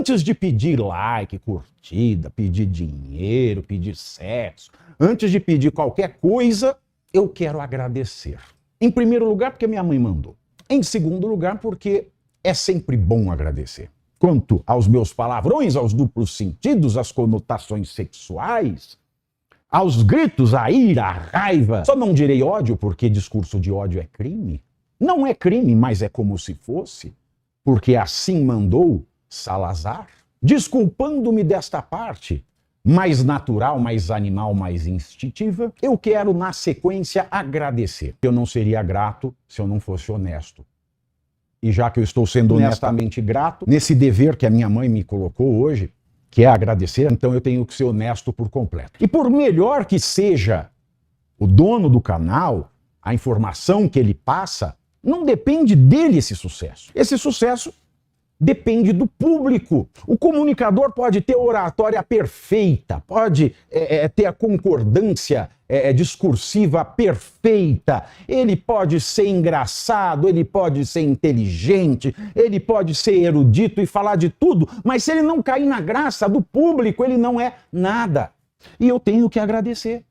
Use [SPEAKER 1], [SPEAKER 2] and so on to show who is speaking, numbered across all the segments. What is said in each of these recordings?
[SPEAKER 1] Antes de pedir like, curtida, pedir dinheiro, pedir sexo, antes de pedir qualquer coisa, eu quero agradecer. Em primeiro lugar, porque minha mãe mandou. Em segundo lugar, porque é sempre bom agradecer. Quanto aos meus palavrões, aos duplos sentidos, às conotações sexuais, aos gritos, à ira, à raiva, só não direi ódio, porque discurso de ódio é crime. Não é crime, mas é como se fosse, porque assim mandou Salazar. Desculpando-me desta parte, mais natural, mais animal, mais instintiva, eu quero, na sequência, agradecer. Eu não seria grato se eu não fosse honesto. E já que eu estou sendo honestamente grato, nesse dever que a minha mãe me colocou hoje, que é agradecer, então eu tenho que ser honesto por completo. E por melhor que seja o dono do canal, a informação que ele passa, não depende dele esse sucesso. Esse sucesso depende do público. O comunicador pode ter oratória perfeita, pode ter a concordância discursiva perfeita, ele pode ser engraçado, ele pode ser inteligente, ele pode ser erudito e falar de tudo, mas se ele não cair na graça do público, ele não é nada. E eu tenho que agradecer.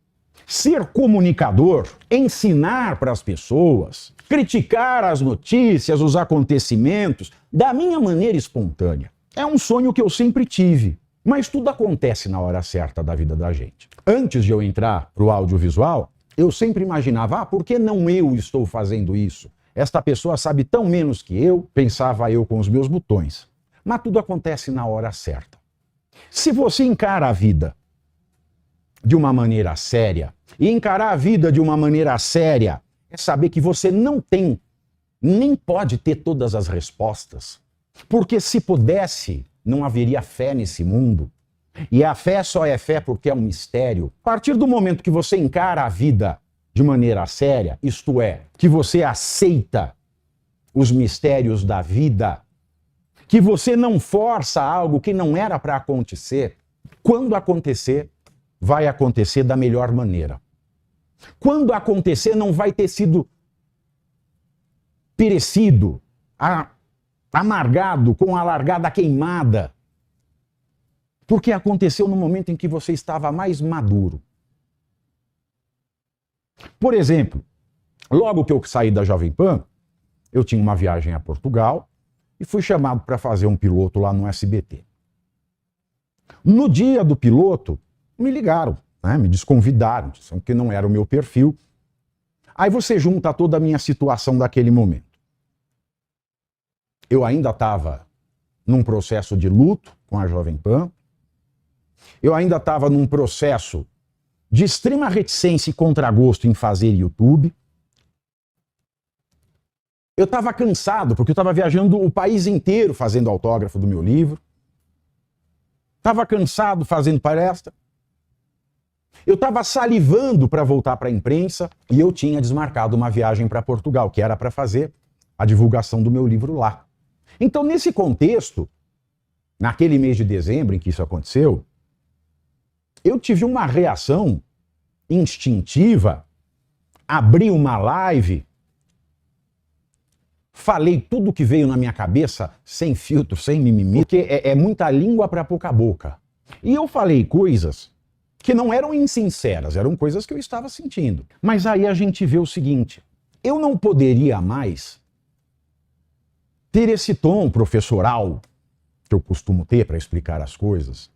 [SPEAKER 1] Ser comunicador, ensinar para as pessoas, criticar as notícias, os acontecimentos, da minha maneira espontânea. É um sonho que eu sempre tive, mas tudo acontece na hora certa da vida da gente. Antes de eu entrar para o audiovisual, eu sempre imaginava, por que não eu estou fazendo isso? Esta pessoa sabe tão menos que eu, pensava eu com os meus botões. Mas tudo acontece na hora certa. Se você encara a vida de uma maneira séria, e encarar a vida de uma maneira séria é saber que você não tem, nem pode ter todas as respostas. Porque se pudesse, não haveria fé nesse mundo. E a fé só é fé porque é um mistério. A partir do momento que você encara a vida de maneira séria, isto é, que você aceita os mistérios da vida, que você não força algo que não era para acontecer, quando acontecer, vai acontecer da melhor maneira. Quando acontecer, não vai ter sido perecido, amargado, com a largada queimada. Porque aconteceu no momento em que você estava mais maduro. Por exemplo, logo que eu saí da Jovem Pan, eu tinha uma viagem a Portugal e fui chamado para fazer um piloto lá no SBT. No dia do piloto, me ligaram, né? Me desconvidaram, que não era o meu perfil. Aí você junta toda a minha situação daquele momento. Eu ainda estava num processo de luto com a Jovem Pan. Eu ainda estava num processo de extrema reticência e contragosto em fazer YouTube. Eu estava cansado, porque eu estava viajando o país inteiro fazendo autógrafo do meu livro. Estava cansado fazendo palestra. Eu estava salivando para voltar para a imprensa e eu tinha desmarcado uma viagem para Portugal, que era para fazer a divulgação do meu livro lá. Então, nesse contexto, naquele mês de dezembro em que isso aconteceu, eu tive uma reação instintiva, abri uma live, falei tudo que veio na minha cabeça, sem filtro, sem mimimi, porque é muita língua para pouca boca. E eu falei coisas que não eram insinceras, eram coisas que eu estava sentindo. Mas aí a gente vê o seguinte, eu não poderia mais ter esse tom professoral que eu costumo ter para explicar as coisas.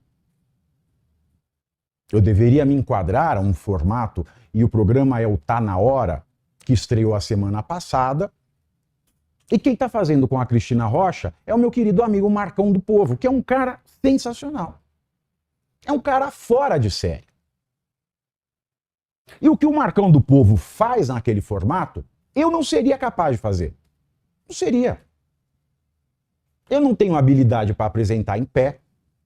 [SPEAKER 1] Eu deveria me enquadrar a um formato, e o programa é o Tá Na Hora, que estreou a semana passada. E quem está fazendo com a Cristina Rocha é o meu querido amigo Marcão do Povo, que é um cara sensacional. É um cara fora de série. E o que o Marcão do Povo faz naquele formato, eu não seria capaz de fazer. Não seria. Eu não tenho habilidade para apresentar em pé.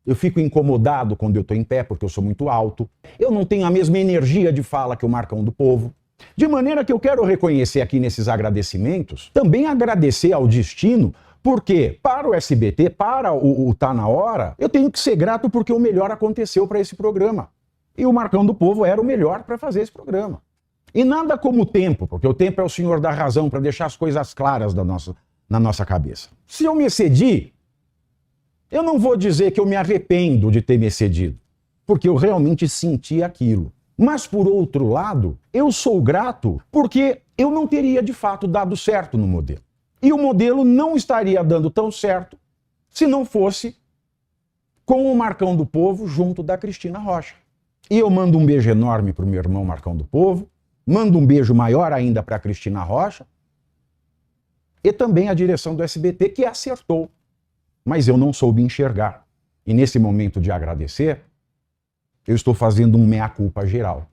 [SPEAKER 1] Eu fico incomodado quando eu estou em pé, porque eu sou muito alto. Eu não tenho a mesma energia de fala que o Marcão do Povo. De maneira que eu quero reconhecer aqui nesses agradecimentos, também agradecer ao destino, porque para o SBT, para o Tá Na Hora, eu tenho que ser grato porque o melhor aconteceu para esse programa. E o Marcão do Povo era o melhor para fazer esse programa. E nada como o tempo, porque o tempo é o senhor da razão para deixar as coisas claras na nossa cabeça. Se eu me excedi, Eu não vou dizer que eu me arrependo de ter me excedido, porque eu realmente senti aquilo. Mas, por outro lado, eu sou grato porque eu não teria, de fato, dado certo no modelo. E o modelo não estaria dando tão certo se não fosse com o Marcão do Povo junto da Cristina Rocha. E eu mando um beijo enorme para o meu irmão Marcão do Povo, mando um beijo maior ainda para a Cristina Rocha e também a direção do SBT, que acertou. Mas eu não soube enxergar. E nesse momento de agradecer, eu estou fazendo um meia-culpa geral.